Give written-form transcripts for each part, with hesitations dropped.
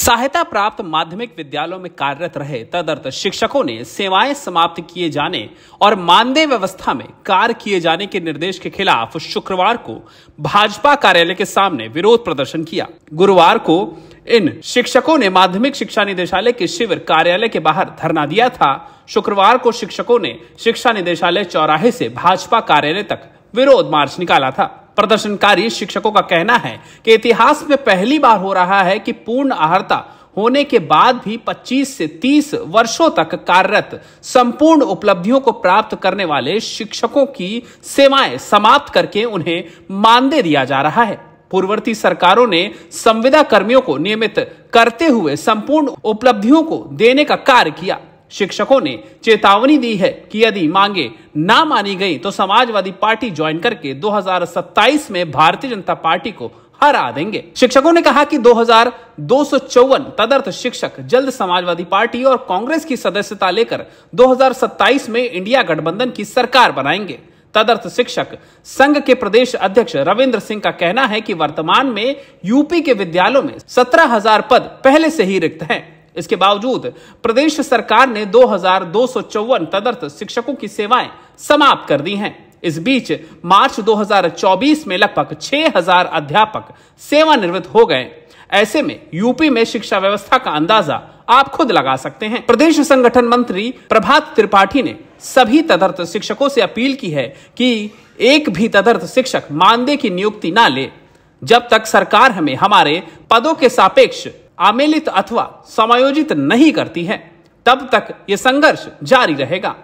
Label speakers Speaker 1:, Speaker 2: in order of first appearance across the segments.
Speaker 1: सहायता प्राप्त माध्यमिक विद्यालयों में कार्यरत रहे तदर्थ शिक्षकों ने सेवाएं समाप्त किए जाने और मानदेय व्यवस्था में कार्य किए जाने के निर्देश के खिलाफ शुक्रवार को भाजपा कार्यालय के सामने विरोध प्रदर्शन किया। गुरुवार को इन शिक्षकों ने माध्यमिक शिक्षा निदेशालय के शिविर कार्यालय के बाहर धरना दिया था। शुक्रवार को शिक्षकों ने शिक्षा निदेशालय चौराहे से भाजपा कार्यालय तक विरोध मार्च निकाला था। प्रदर्शनकारी शिक्षकों का कहना है कि इतिहास में पहली बार हो रहा है कि पूर्ण अहर्ता होने के बाद भी 25 से 30 वर्षों तक कार्यरत संपूर्ण उपलब्धियों को प्राप्त करने वाले शिक्षकों की सेवाएं समाप्त करके उन्हें मानदेय दिया जा रहा है। पूर्ववर्ती सरकारों ने संविदा कर्मियों को नियमित करते हुए संपूर्ण उपलब्धियों को देने का कार्य किया। शिक्षकों ने चेतावनी दी है कि यदि मांगे ना मानी गई तो समाजवादी पार्टी ज्वाइन करके 2027 में भारतीय जनता पार्टी को हरा देंगे। शिक्षकों ने कहा कि 2254 तदर्थ शिक्षक जल्द समाजवादी पार्टी और कांग्रेस की सदस्यता लेकर 2027 में इंडिया गठबंधन की सरकार बनाएंगे। तदर्थ शिक्षक संघ के प्रदेश अध्यक्ष रविंद्र सिंह का कहना है कि वर्तमान में यूपी के विद्यालयों में 17,000 पद पहले से ही रिक्त हैं। इसके बावजूद प्रदेश सरकार ने 2254 तदर्थ शिक्षकों की सेवाएं समाप्त कर दी हैं। इस बीच मार्च 2024 में लगभग 6,000 अध्यापक सेवानिवृत्त हो गए। ऐसे में यूपी में शिक्षा व्यवस्था का अंदाजा आप खुद लगा सकते हैं। प्रदेश संगठन मंत्री प्रभात त्रिपाठी ने सभी तदर्थ शिक्षकों से अपील की है कि एक भी तदर्थ शिक्षक मानदेय की नियुक्ति ना ले जब तक सरकार हमें हमारे पदों के सापेक्ष आमेलित अथवा समायोजित नहीं करती है, तब तक यह संघर्ष जारी रहेगा।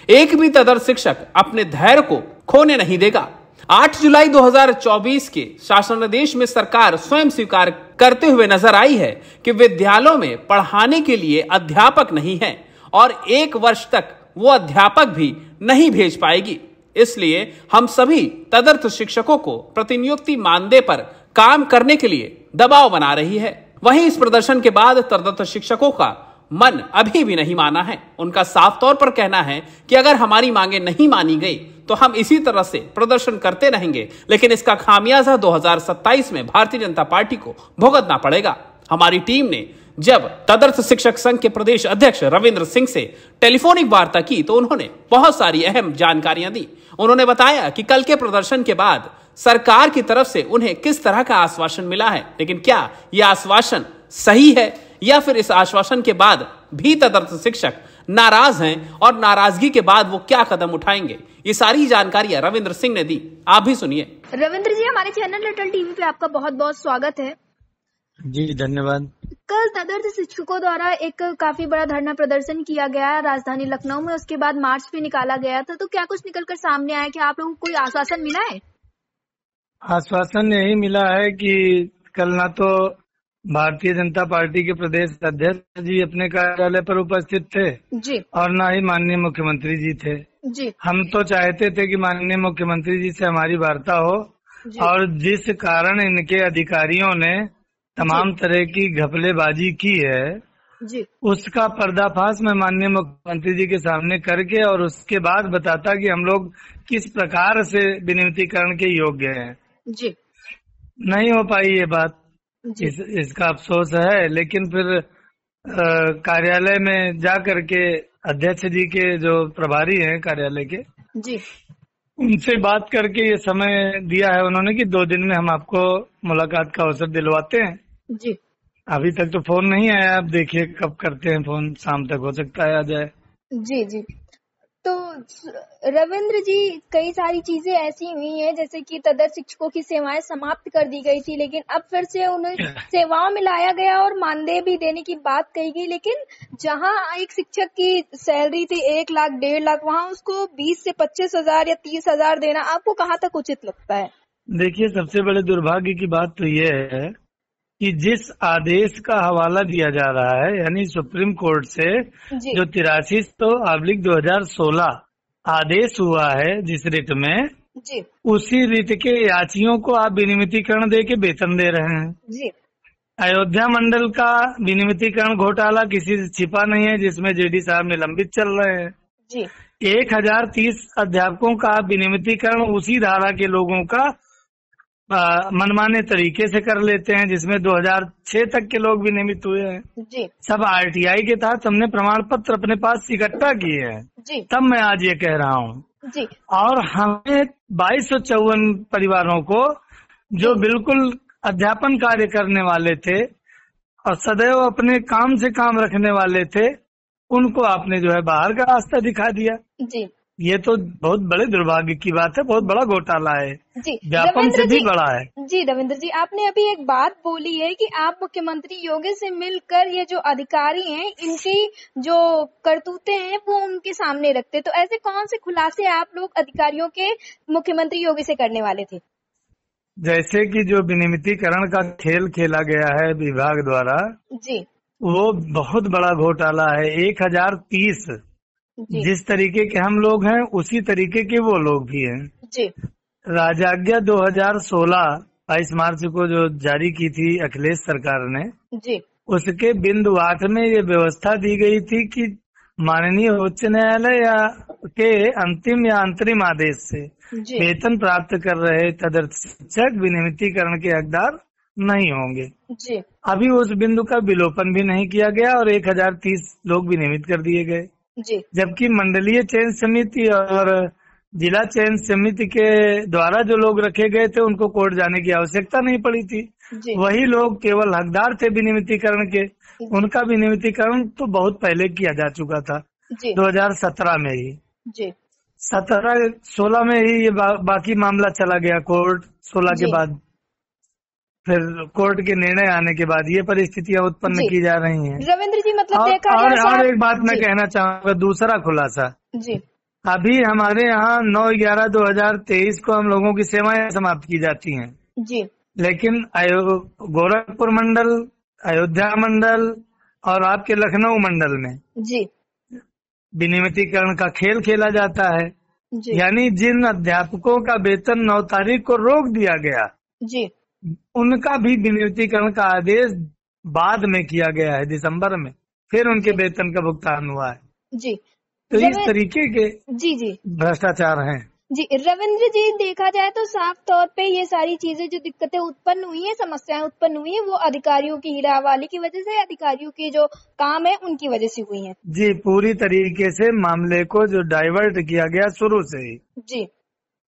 Speaker 1: एक भी तदर्थ शिक्षक अपने धैर्य को खोने नहीं देगा। 8 जुलाई 2024 के शासनादेश में सरकार स्वयं स्वीकार करते हुए नजर आई है कि विद्यालयों में पढ़ाने के लिए अध्यापक नहीं है और 1 वर्ष तक वो अध्यापक भी नहीं भेज पाएगी। इसलिए हम सभी तदर्थ शिक्षकों को प्रतिनियुक्ति मानदेय पर काम करने के लिए दबाव बना रही है। वहीं इस प्रदर्शन के बाद तदर्थ शिक्षकों का मन अभी भी नहीं माना है। उनका साफ तौर पर कहना है कि अगर हमारी मांगे नहीं मानी गई तो हम इसी तरह से प्रदर्शन करते रहेंगे, लेकिन इसका खामियाजा 2027 में भारतीय जनता पार्टी को भुगतना पड़ेगा। हमारी टीम ने जब तदर्थ शिक्षक संघ के प्रदेश अध्यक्ष रविंद्र सिंह से टेलीफोनिक वार्ता की तो उन्होंने बहुत सारी अहम जानकारियां दी। उन्होंने बताया कि कल के प्रदर्शन के बाद सरकार की तरफ से उन्हें किस तरह का आश्वासन मिला है, लेकिन क्या यह आश्वासन सही है या फिर इस आश्वासन के बाद भी तदर्थ शिक्षक नाराज हैं और नाराजगी के बाद वो क्या कदम उठाएंगे, ये सारी जानकारियां रविंद्र सिंह ने दी। आप भी सुनिए।
Speaker 2: रविंद्र जी, हमारे चैनल लिटिल टीवी पे आपका बहुत बहुत स्वागत है।
Speaker 3: जी धन्यवाद।
Speaker 2: कल तदर्थ शिक्षकों द्वारा एक काफी बड़ा धरना प्रदर्शन किया गया राजधानी लखनऊ में, उसके बाद मार्च भी निकाला गया था, तो क्या कुछ निकलकर सामने आया कि आप लोगों को कोई आश्वासन मिला है?
Speaker 3: आश्वासन यही मिला है कि कल ना तो भारतीय जनता पार्टी के प्रदेश अध्यक्ष जी अपने कार्यालय पर उपस्थित थे
Speaker 2: जी,
Speaker 3: और ना ही माननीय मुख्यमंत्री जी थे
Speaker 2: जी।
Speaker 3: हम तो चाहते थे कि माननीय मुख्यमंत्री जी से हमारी वार्ता हो और जिस कारण इनके अधिकारियों ने तमाम तरह की घपलेबाजी की है
Speaker 2: जी,
Speaker 3: उसका पर्दाफाश मैं माननीय मुख्यमंत्री जी के सामने करके और उसके बाद बताता कि हम लोग किस प्रकार से विनियमितीकरण के योग्य हैं।
Speaker 2: जी।
Speaker 3: नहीं हो पाई ये बात, इसका अफसोस है। लेकिन फिर कार्यालय में जा करके अध्यक्ष जी के जो प्रभारी हैं कार्यालय के
Speaker 2: जी,
Speaker 3: उनसे बात करके ये समय दिया है उन्होंने कि 2 दिन में हम आपको मुलाकात का अवसर दिलवाते हैं
Speaker 2: जी।
Speaker 3: अभी तक तो फोन नहीं आया, आप देखिए कब करते हैं फोन, शाम तक हो सकता है आ जाए।
Speaker 2: जी जी। तो रविंद्र जी, कई सारी चीजें ऐसी हुई हैं जैसे कि तदर्थ शिक्षकों की सेवाएं समाप्त कर दी गई थी, लेकिन अब फिर से उन्हें सेवाओं में लाया गया और मानदेय भी देने की बात कही गई। लेकिन जहां एक शिक्षक की सैलरी थी 1 लाख 1.5 लाख, वहां उसको 20 से 25,000 या 30,000 देना आपको कहाँ तक उचित लगता है? देखिए,
Speaker 3: सबसे बड़े दुर्भाग्य की बात तो ये है कि जिस आदेश का हवाला दिया जा रहा है यानी सुप्रीम कोर्ट से जो 83/2016 आदेश हुआ है जिस रिट में
Speaker 2: जी,
Speaker 3: उसी रिट के याचियों को आप विनियमितीकरण दे के वेतन दे रहे हैं
Speaker 2: जी।
Speaker 3: अयोध्या मंडल का विनियमितीकरण घोटाला किसी से छिपा नहीं है जिसमें जेडी साहब निलंबित चल रहे हैं
Speaker 2: जी।
Speaker 3: 1030 अध्यापकों का विनियमितीकरण उसी धारा के लोगों का मनमाने तरीके से कर लेते हैं, जिसमें 2006 तक के लोग भी नियमित हुए हैं।
Speaker 2: जी
Speaker 3: सब आरटीआई के तहत हमने प्रमाण पत्र अपने पास इकट्ठा किए हैं,
Speaker 2: जी
Speaker 3: तब मैं आज ये कह रहा हूँ।
Speaker 2: जी
Speaker 3: और हमें 2254 परिवारों को जो बिल्कुल अध्यापन कार्य करने वाले थे और सदैव अपने काम से काम रखने वाले थे, उनको आपने जो है बाहर का रास्ता दिखा दिया।
Speaker 2: जी
Speaker 3: ये तो बहुत बड़े दुर्भाग्य की बात है, बहुत बड़ा घोटाला है,
Speaker 2: जी
Speaker 3: व्यापम से
Speaker 2: रविंद्र
Speaker 3: भी
Speaker 2: जी,
Speaker 3: बड़ा है।
Speaker 2: जी रविंद्र जी, आपने अभी एक बात बोली है कि आप मुख्यमंत्री योगी से मिलकर ये जो अधिकारी हैं इनकी जो करतूतें हैं वो उनके सामने रखते, तो ऐसे कौन से खुलासे आप लोग अधिकारियों के मुख्यमंत्री योगी से करने वाले थे?
Speaker 3: जैसे कि जो विनियमितीकरण का खेल खेला गया है विभाग द्वारा,
Speaker 2: जी
Speaker 3: वो बहुत बड़ा घोटाला है। 1030
Speaker 2: जी
Speaker 3: जिस तरीके के हम लोग हैं उसी तरीके के वो लोग भी हैं।
Speaker 2: जी
Speaker 3: राजाज्ञा 2016 22 मार्च को जो जारी की थी अखिलेश सरकार ने,
Speaker 2: जी
Speaker 3: उसके बिंदु 8 में ये व्यवस्था दी गई थी कि माननीय उच्च न्यायालय के अंतिम या अंतरिम आदेश से
Speaker 2: जी
Speaker 3: वेतन प्राप्त कर रहे तदर्थ शिक्षक विनियमितीकरण के हकदार नहीं होंगे।
Speaker 2: जी
Speaker 3: अभी उस बिंदु का विलोपन भी नहीं किया गया और 1030 लोग विनियमित कर दिए गए,
Speaker 2: जी
Speaker 3: जबकि मंडलीय चयन समिति और जिला चयन समिति के द्वारा जो लोग रखे गए थे उनको कोर्ट जाने की आवश्यकता नहीं पड़ी थी।
Speaker 2: जी
Speaker 3: वही लोग केवल हकदार थे विनियमितीकरण के, उनका विनियमितीकरण तो बहुत पहले किया जा चुका था,
Speaker 2: जी
Speaker 3: 2017 में ही।
Speaker 2: जी
Speaker 3: 16 में ही ये बाकी मामला चला गया कोर्ट। 16 के
Speaker 2: जी
Speaker 3: बाद फिर कोर्ट के निर्णय आने के बाद ये परिस्थितियां उत्पन्न
Speaker 2: जी
Speaker 3: की जा रही हैं।
Speaker 2: रविंद्र जी, मतलब
Speaker 3: और,
Speaker 2: देखा
Speaker 3: और,
Speaker 2: जाए
Speaker 3: और
Speaker 2: साहब-
Speaker 3: एक बात मैं
Speaker 2: जी
Speaker 3: कहना चाहूंगा, दूसरा खुलासा।
Speaker 2: जी
Speaker 3: अभी हमारे यहाँ 9/11/2023 को हम लोगों की सेवाएं समाप्त की जाती हैं,
Speaker 2: जी
Speaker 3: लेकिन गोरखपुर मंडल, अयोध्या मंडल और आपके लखनऊ मंडल में
Speaker 2: जी
Speaker 3: विनियमितीकरण का खेल खेला जाता है।
Speaker 2: जी
Speaker 3: यानी जिन अध्यापकों का वेतन 9 तारीख को रोक दिया गया,
Speaker 2: जी
Speaker 3: उनका भी विनियमितीकरण का आदेश बाद में किया गया है, दिसंबर में, फिर उनके वेतन का भुगतान हुआ है।
Speaker 2: जी
Speaker 3: तो इस तरीके के
Speaker 2: जी जी
Speaker 3: भ्रष्टाचार हैं।
Speaker 2: जी रविंद्र जी, देखा जाए तो साफ तौर पे ये सारी चीजें जो दिक्कतें उत्पन्न हुई है, समस्याएं उत्पन्न हुई है, वो अधिकारियों की हीरावाली की वजह से, अधिकारियों के जो काम है उनकी वजह से हुई है।
Speaker 3: जी, पूरी तरीके से मामले को जो डाइवर्ट किया गया शुरू से ही,
Speaker 2: जी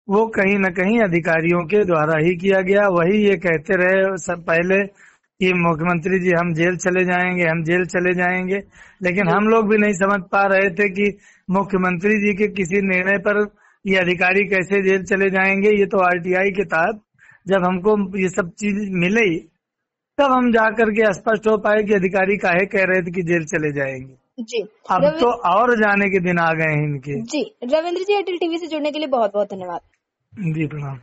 Speaker 3: वो कहीं न कहीं अधिकारियों के द्वारा ही किया गया। वही ये कहते रहे सब पहले कि मुख्यमंत्री जी हम जेल चले जाएंगे, हम जेल चले जाएंगे, लेकिन हम लोग भी नहीं समझ पा रहे थे कि मुख्यमंत्री जी के किसी निर्णय पर ये अधिकारी कैसे जेल चले जाएंगे। ये तो आरटीआई के तहत जब हमको ये सब चीज मिली, तब हम जा करके स्पष्ट हो पाए कि अधिकारी काहे कह रहे थे कि जेल चले जाएंगे।
Speaker 2: जी
Speaker 3: अब तो और जाने के दिन आ गए हैं इनके।
Speaker 2: जी रविंद्र जी, एयरटेल टीवी से जुड़ने के लिए बहुत बहुत धन्यवाद।
Speaker 3: जी प्रणाम।